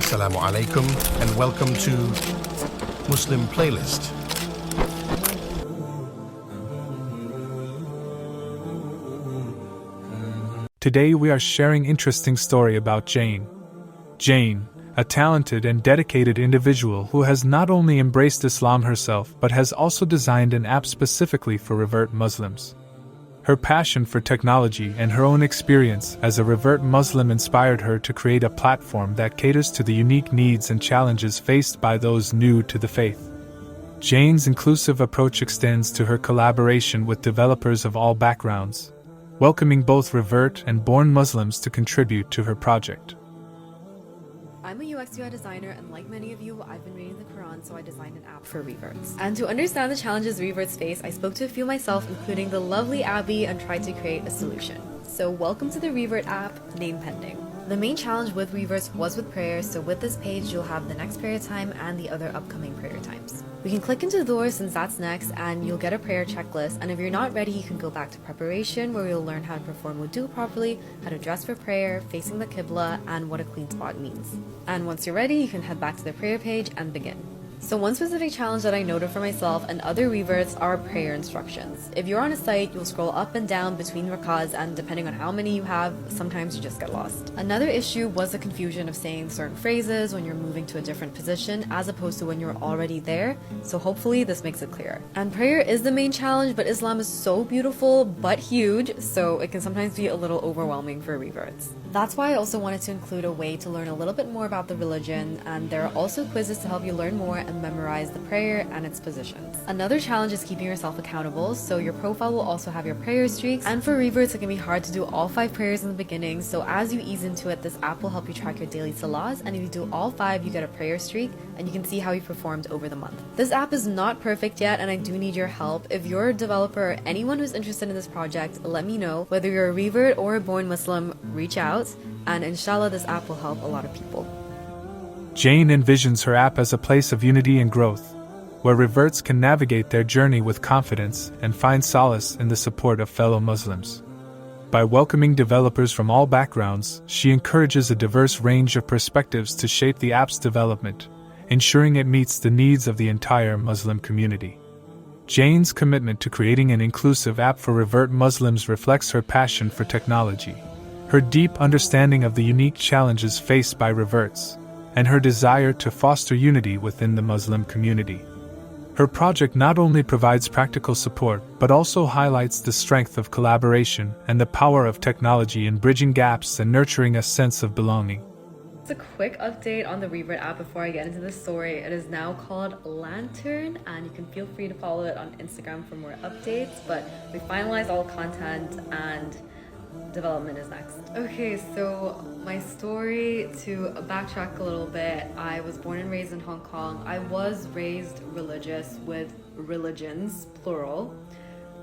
Assalamu alaikum and welcome to Muslim Playlist. Today we are sharing interesting story about Jane. Jane, a talented and dedicated individual who has not only embraced Islam herself but has also designed an app specifically for revert Muslims. Her passion for technology and her own experience as a revert Muslim inspired her to create a platform that caters to the unique needs and challenges faced by those new to the faith. Jane's inclusive approach extends to her collaboration with developers of all backgrounds, welcoming both revert and born Muslims to contribute to her project. I'm a UX/UI designer, and like many of you, I've been reading the Quran, so I designed an app for reverts. And to understand the challenges reverts face, I spoke to a few myself, including the lovely Abby, and tried to create a solution. So welcome to the Revert app, name pending. The main challenge with reverts was with prayer, so with this page, you'll have the next prayer time and the other upcoming prayer times. We can click into Dhuhr since that's next, and you'll get a prayer checklist, and if you're not ready, you can go back to preparation, where you'll learn how to perform wudu properly, how to dress for prayer, facing the Qibla, and what a clean spot means. And once you're ready, you can head back to the prayer page and begin. So one specific challenge that I noted for myself and other reverts are prayer instructions. If you're on a site, you'll scroll up and down between rakahs, and depending on how many you have, sometimes you just get lost. Another issue was the confusion of saying certain phrases when you're moving to a different position as opposed to when you're already there, so hopefully this makes it clear. And prayer is the main challenge, but Islam is so beautiful but huge, so it can sometimes be a little overwhelming for reverts. That's why I also wanted to include a way to learn a little bit more about the religion, and there are also quizzes to help you learn more and memorize the prayer and its positions. Another challenge is keeping yourself accountable, so your profile will also have your prayer streaks, and for reverts it can be hard to do all 5 prayers in the beginning, so as you ease into it, this app will help you track your daily salahs, and if you do all 5, you get a prayer streak, and you can see how you performed over the month. This app is not perfect yet, and I do need your help. If you're a developer or anyone who's interested in this project, let me know. Whether you're a revert or a born Muslim, reach out, and inshallah this app will help a lot of people. Jane envisions her app as a place of unity and growth, where reverts can navigate their journey with confidence and find solace in the support of fellow Muslims. By welcoming developers from all backgrounds, she encourages a diverse range of perspectives to shape the app's development, ensuring it meets the needs of the entire Muslim community. Jane's commitment to creating an inclusive app for revert Muslims reflects her passion for technology, her deep understanding of the unique challenges faced by reverts, and her desire to foster unity within the Muslim community. Her project not only provides practical support but also highlights the strength of collaboration and the power of technology in bridging gaps and nurturing a sense of belonging. Just a quick update on the Revert app before I get into the story. It is now called Lantern, and you can feel free to follow it on Instagram for more updates, but we finalized all content and development is next. Okay, so my story, to backtrack a little bit, I was born and raised in Hong Kong. I was raised religious with religions, plural.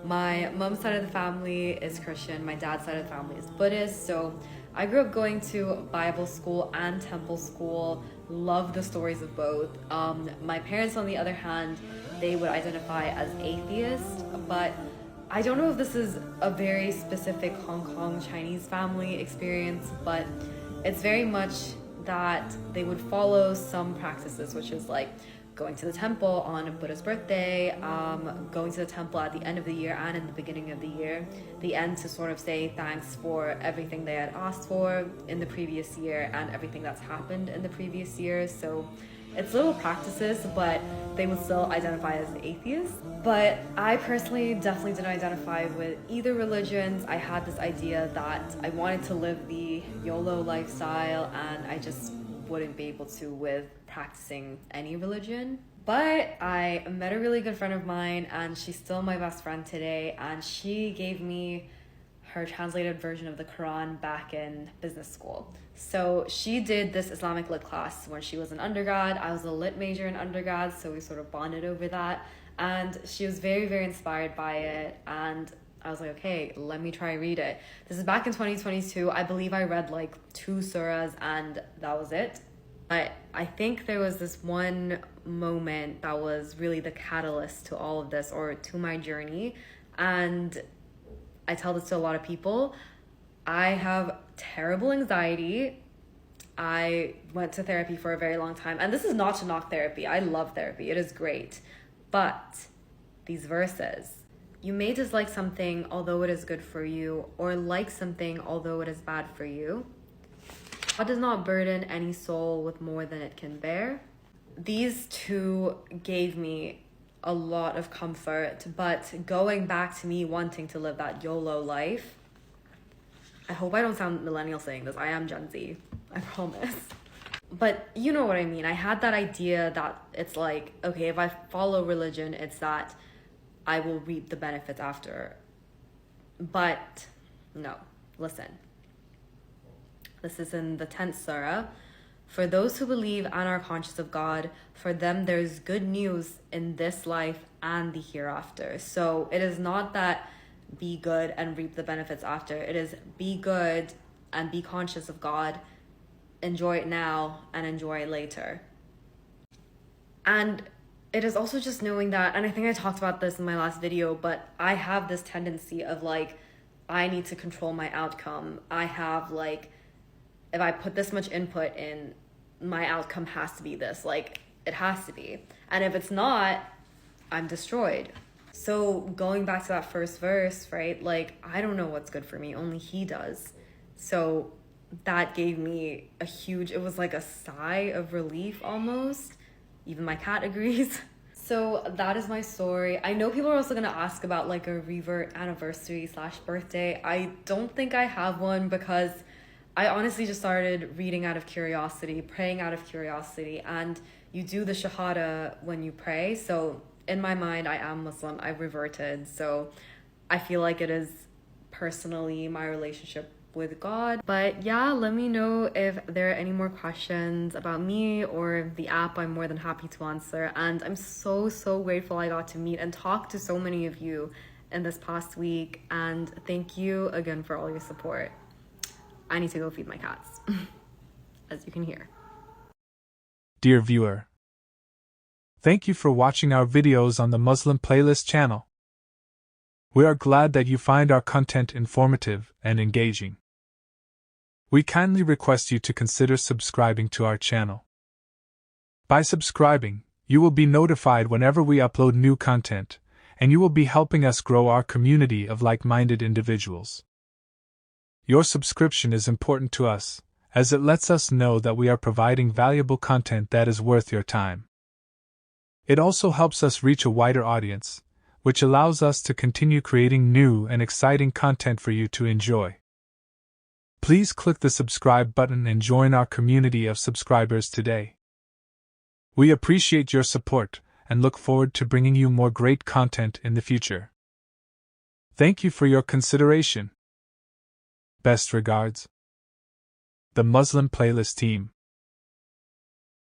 My mom's side of the family is Christian, my dad's side of the family is Buddhist, so I grew up going to Bible school and temple school, love the stories of both. My parents, on the other hand, they would identify as atheist, but I don't know if this is a very specific Hong Kong Chinese family experience, but it's very much that they would follow some practices, which is like going to the temple on Buddha's birthday, going to the temple at the end of the year and in the beginning of the year. The end to sort of say thanks for everything they had asked for in the previous year and everything that's happened in the previous year. So it's little practices, but they would still identify as atheists. But I personally definitely didn't identify with either religions. I had this idea that I wanted to live the YOLO lifestyle, and I just wouldn't be able to with practicing any religion. But I met a really good friend of mine, and she's still my best friend today, and she gave me her translated version of the Quran back in business school. So she did this Islamic lit class when she was an undergrad. I was a lit major in undergrad, so we sort of bonded over that. And she was very, very inspired by it. And I was like, okay, let me try read it. This is back in 2022. I believe I read like 2 surahs and that was it. But I think there was this one moment that was really the catalyst to all of this, or to my journey. And I tell this to a lot of people. I have terrible anxiety. I went to therapy for a very long time. And this is not to knock therapy. I love therapy. It is great. But these verses, you may dislike something although it is good for you, or like something although it is bad for you. God does not burden any soul with more than it can bear. These two gave me a lot of comfort, but going back to me wanting to live that YOLO life, I hope I don't sound millennial saying this. I am Gen Z, I promise. But you know what I mean. I had that idea that it's like, okay, if I follow religion, it's that I will reap the benefits after. But no, listen. This is in the 10th surah. For those who believe and are conscious of God, for them there's good news in this life and the hereafter. So it is not that be good and reap the benefits after. It is be good and be conscious of God, enjoy it now and enjoy it later. And it is also just knowing that, and I think I talked about this in my last video, but I have this tendency of like, I need to control my outcome. I have like, if I put this much input in, my outcome has to be this, like it has to be. And if it's not, I'm destroyed. So going back to that first verse, right? Like, I don't know what's good for me, only he does. So that gave me a huge, it was like a sigh of relief almost. Even my cat agrees. So that is my story. I know people are also gonna ask about like a revert anniversary / birthday. I don't think I have one because I honestly just started reading out of curiosity, praying out of curiosity, and you do the shahada when you pray. So in my mind, I am Muslim, I've reverted. So I feel like it is personally my relationship with God. But yeah, let me know if there are any more questions about me or the app. I'm more than happy to answer. And I'm so grateful I got to meet and talk to so many of you in this past week. And thank you again for all your support. I need to go feed my cats, as you can hear. Dear viewer, thank you for watching our videos on the Muslim Playlist channel. We are glad that you find our content informative and engaging. We kindly request you to consider subscribing to our channel. By subscribing, you will be notified whenever we upload new content, and you will be helping us grow our community of like-minded individuals. Your subscription is important to us, as it lets us know that we are providing valuable content that is worth your time. It also helps us reach a wider audience, which allows us to continue creating new and exciting content for you to enjoy. Please click the subscribe button and join our community of subscribers today. We appreciate your support and look forward to bringing you more great content in the future. Thank you for your consideration. Best regards, the Muslim Playlist team.